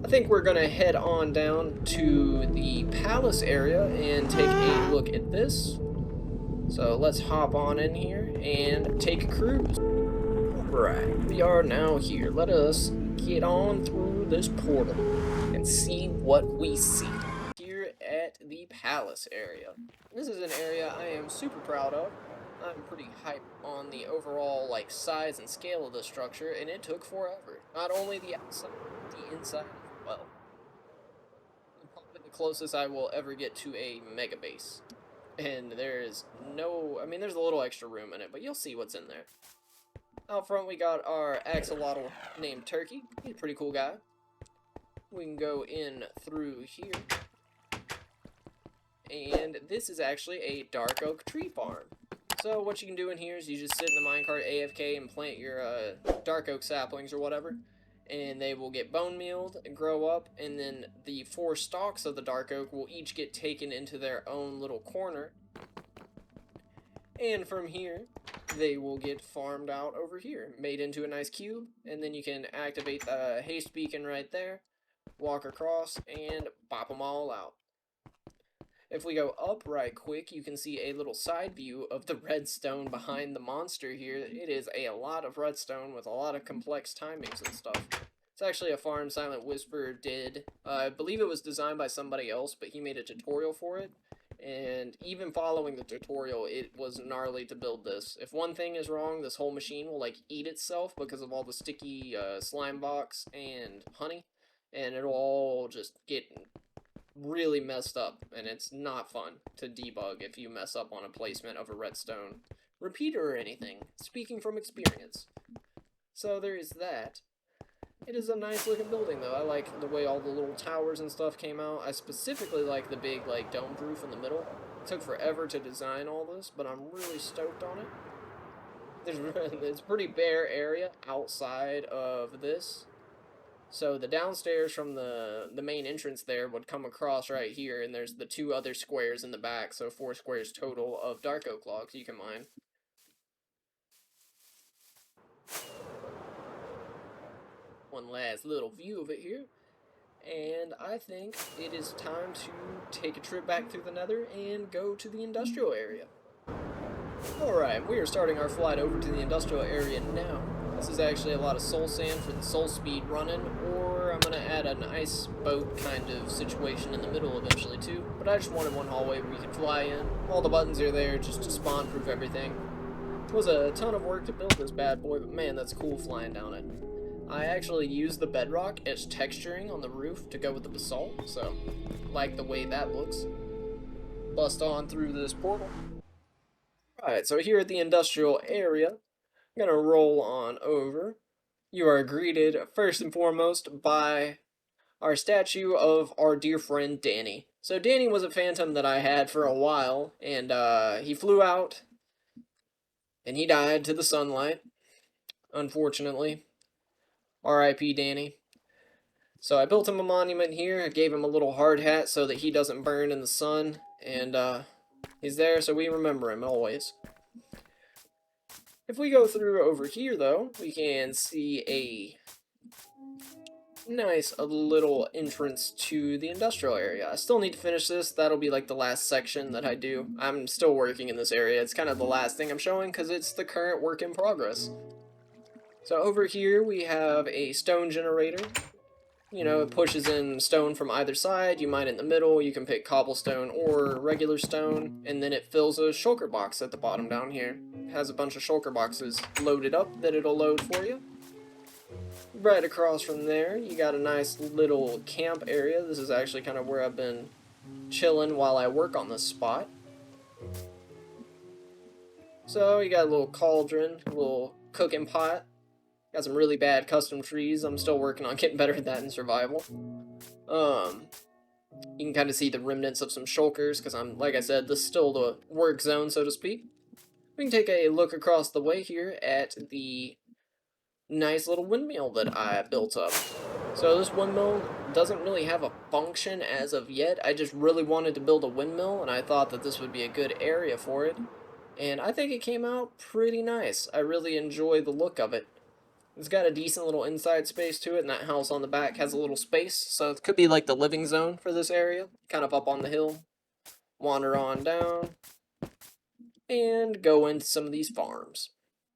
I think we're going to head on down to the palace area and take a look at this. So let's hop on in here and take a cruise. Alright, we are now here. Let us get on through this portal and see what we see. Here at the palace area. This is an area I am super proud of. I'm pretty hyped on the overall size and scale of the structure, and it took forever. Not only the outside, but the inside as well. Probably the closest I will ever get to a mega base. And there's no, I mean, there's a little extra room in it, but you'll see what's in there. Out front, we got our axolotl named Turkey. He's a pretty cool guy. We can go in through here. And this is actually a dark oak tree farm. So what you can do in here is you just sit in the minecart AFK and plant your dark oak saplings or whatever. And they will get bone mealed and grow up, and then the 4 stalks of the dark oak will each get taken into their own little corner. And from here, they will get farmed out over here, made into a nice cube, and then you can activate the haste beacon right there, walk across, and pop them all out. If we go up right quick, you can see a little side view of the redstone behind the monster here. It is a lot of redstone with a lot of complex timings and stuff. It's actually a farm Silent Whisper did. I believe it was designed by somebody else, but he made a tutorial for it. And even following the tutorial, it was gnarly to build this. If one thing is wrong, this whole machine will eat itself because of all the sticky slime box and honey. And it'll all just get really messed up, and it's not fun to debug if you mess up on a placement of a redstone repeater or anything, speaking from experience. So there is that. It is a nice looking building though. I like the way all the little towers and stuff came out. I specifically like the big dome roof in the middle. It took forever to design all this, but I'm really stoked on it. It's a pretty bare area outside of this. So the downstairs from the main entrance there would come across right here, and there's the 2 other squares in the back, so 4 squares total of dark oak logs you can mine. One last little view of it here, and I think it is time to take a trip back through the nether and go to the industrial area. Alright, we are starting our flight over to the industrial area now. This is actually a lot of soul sand for the soul speed running, or I'm going to add an ice boat kind of situation in the middle eventually too. But I just wanted one hallway where you could fly in. All the buttons are there just to spawn proof everything. It was a ton of work to build this bad boy, but man, that's cool flying down it. I actually used the bedrock as texturing on the roof to go with the basalt, so like the way that looks. Bust on through this portal. Alright, so here at the industrial area, I'm gonna roll on over. You are greeted first and foremost by our statue of our dear friend Danny. So Danny was a phantom that I had for a while, and he flew out and he died to the sunlight, unfortunately. R.I.P. Danny. So I built him a monument here. I gave him a little hard hat so that he doesn't burn in the sun, and he's there so we remember him always. If we go through over here, though, we can see a nice little entrance to the industrial area. I still need to finish this. That'll be the last section that I do. I'm still working in this area. It's kind of the last thing I'm showing because it's the current work in progress. So over here we have a stone generator. You know, it pushes in stone from either side. You mine it in the middle. You can pick cobblestone or regular stone. And then it fills a shulker box at the bottom down here. It has a bunch of shulker boxes loaded up that it'll load for you. Right across from there, you got a nice little camp area. This is actually kind of where I've been chilling while I work on this spot. So you got a little cauldron, a little cooking pot. Got some really bad custom trees. I'm still working on getting better at that in survival. You can kind of see the remnants of some shulkers, because like I said, this is still the work zone, so to speak. We can take a look across the way here at the nice little windmill that I built up. So this windmill doesn't really have a function as of yet. I just really wanted to build a windmill, and I thought that this would be a good area for it. And I think it came out pretty nice. I really enjoy the look of it. It's got a decent little inside space to it, and that house on the back has a little space, so it could be like the living zone for this area. Kind of up on the hill, wander on down, and go into some of these farms.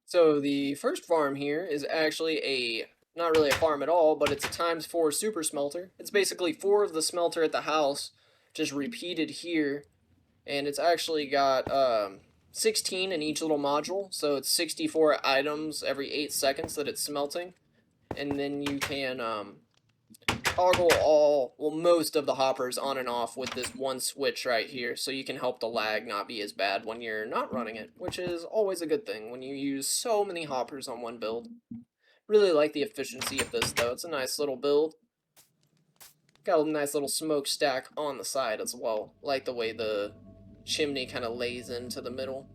So the first farm here is actually not really a farm at all, but it's a ×4 super smelter. It's basically 4 of the smelter at the house, just repeated here, and it's actually got 16 in each little module, so it's 64 items every 8 seconds that it's smelting, and then you can toggle most of the hoppers on and off with this one switch right here, so you can help the lag not be as bad when you're not running it, which is always a good thing when you use so many hoppers on one build. Really like the efficiency of this though. It's a nice little build. Got a nice little smokestack on the side as well. Like the way the chimney kind of lays into the middle.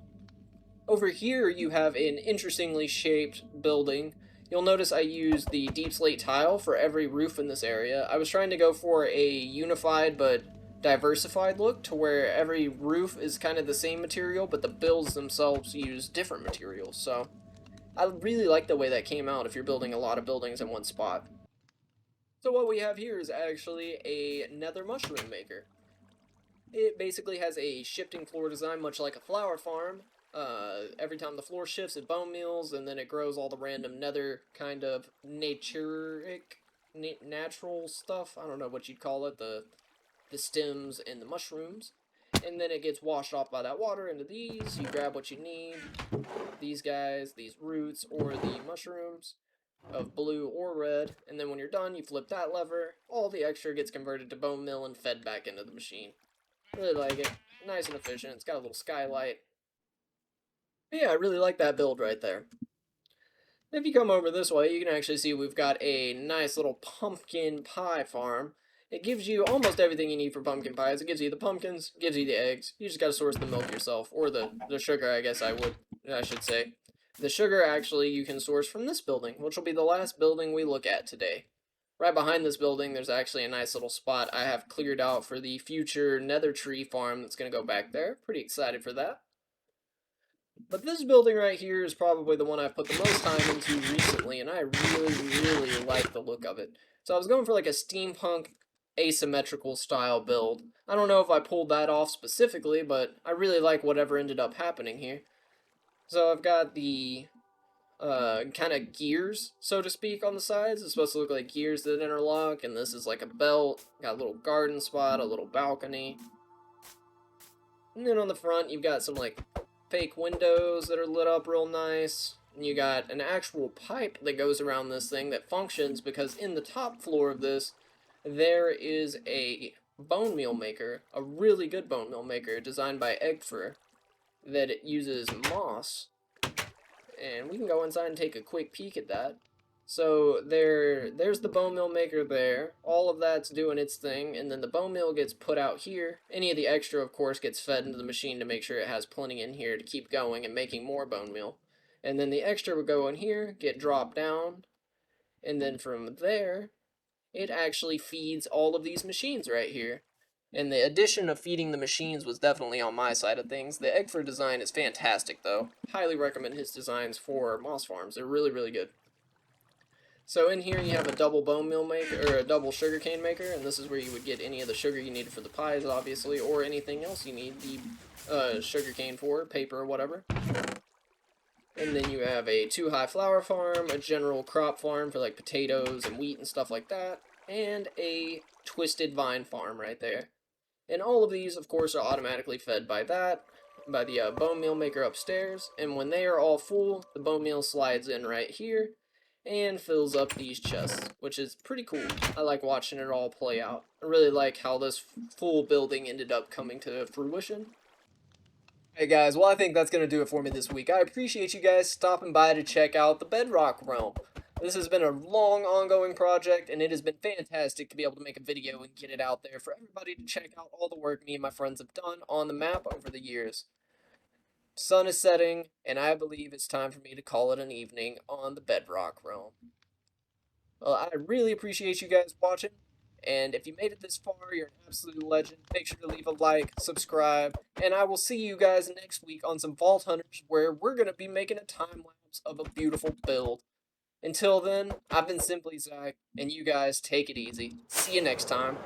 Over here you have an interestingly shaped building. You'll notice I used the deep slate tile for every roof in this area. I was trying to go for a unified but diversified look to where every roof is kind of the same material, but the builds themselves use different materials. So I really like the way that came out if you're building a lot of buildings in one spot. So what we have here is actually a nether mushroom maker. It basically has a shifting floor design, much like a flower farm. Every time the floor shifts, it bone meals, and then it grows all the random nether kind of natural stuff. I don't know what you'd call it, the stems and the mushrooms. And then it gets washed off by that water into these. You grab what you need. These guys, these roots, or the mushrooms of blue or red. And then when you're done, you flip that lever. All the extra gets converted to bone meal and fed back into the machine. Really like it. Nice and efficient. It's got a little skylight. But yeah, I really like that build right there. If you come over this way, you can actually see we've got a nice little pumpkin pie farm. It gives you almost everything you need for pumpkin pies. It gives you the pumpkins, gives you the eggs. You just gotta source the milk yourself, or the sugar, I guess I should say. The sugar, actually, you can source from this building, which will be the last building we look at today. Right behind this building, there's actually a nice little spot I have cleared out for the future nether tree farm that's gonna go back there. Pretty excited for that. But this building right here is probably the one I've put the most time into recently, and I really, really like the look of it. So I was going for like a steampunk asymmetrical style build. I don't know if I pulled that off specifically, but I really like whatever ended up happening here. So I've got the kind of gears, so to speak, on the sides. It's supposed to look like gears that interlock, and this is like a belt. Got a little garden spot, a little balcony. And then on the front, you've got some like fake windows that are lit up real nice. And you got an actual pipe that goes around this thing that functions because in the top floor of this, there is a bone meal maker, a really good bone meal maker designed by Eggfur, that it uses moss. And we can go inside and take a quick peek at that. So there's the bone meal maker there. All of that's doing its thing, and then the bone meal gets put out here. Any of the extra, of course, gets fed into the machine to make sure it has plenty in here to keep going and making more bone meal. And then the extra would go in here, get dropped down, and then from there, it actually feeds all of these machines right here. And the addition of feeding the machines was definitely on my side of things. The Eggfur design is fantastic, though. Highly recommend his designs for moss farms. They're really, really good. So in here you have a double bone meal maker, or a double sugarcane maker, and this is where you would get any of the sugar you needed for the pies, obviously, or anything else you need the sugarcane for, paper or whatever. And then you have a 2-high flower farm, a general crop farm for like potatoes and wheat and stuff like that, and a twisted vine farm right there. And all of these, of course, are automatically fed by the bone meal maker upstairs, and when they are all full, the bone meal slides in right here and fills up these chests, which is pretty cool. I like watching it all play out. I really like how this full building ended up coming to fruition. Hey guys, well I think that's going to do it for me this week. I appreciate you guys stopping by to check out the Bedrock realm. This has been a long ongoing project, and it has been fantastic to be able to make a video and get it out there for everybody to check out all the work me and my friends have done on the map over the years. Sun is setting, and I believe it's time for me to call it an evening on the Bedrock realm. Well, I really appreciate you guys watching, and if you made it this far, you're an absolute legend. Make sure to leave a like, subscribe, and I will see you guys next week on some Vault Hunters, where we're going to be making a time lapse of a beautiful build. Until then, I've been Simply Zach, and you guys take it easy. See you next time.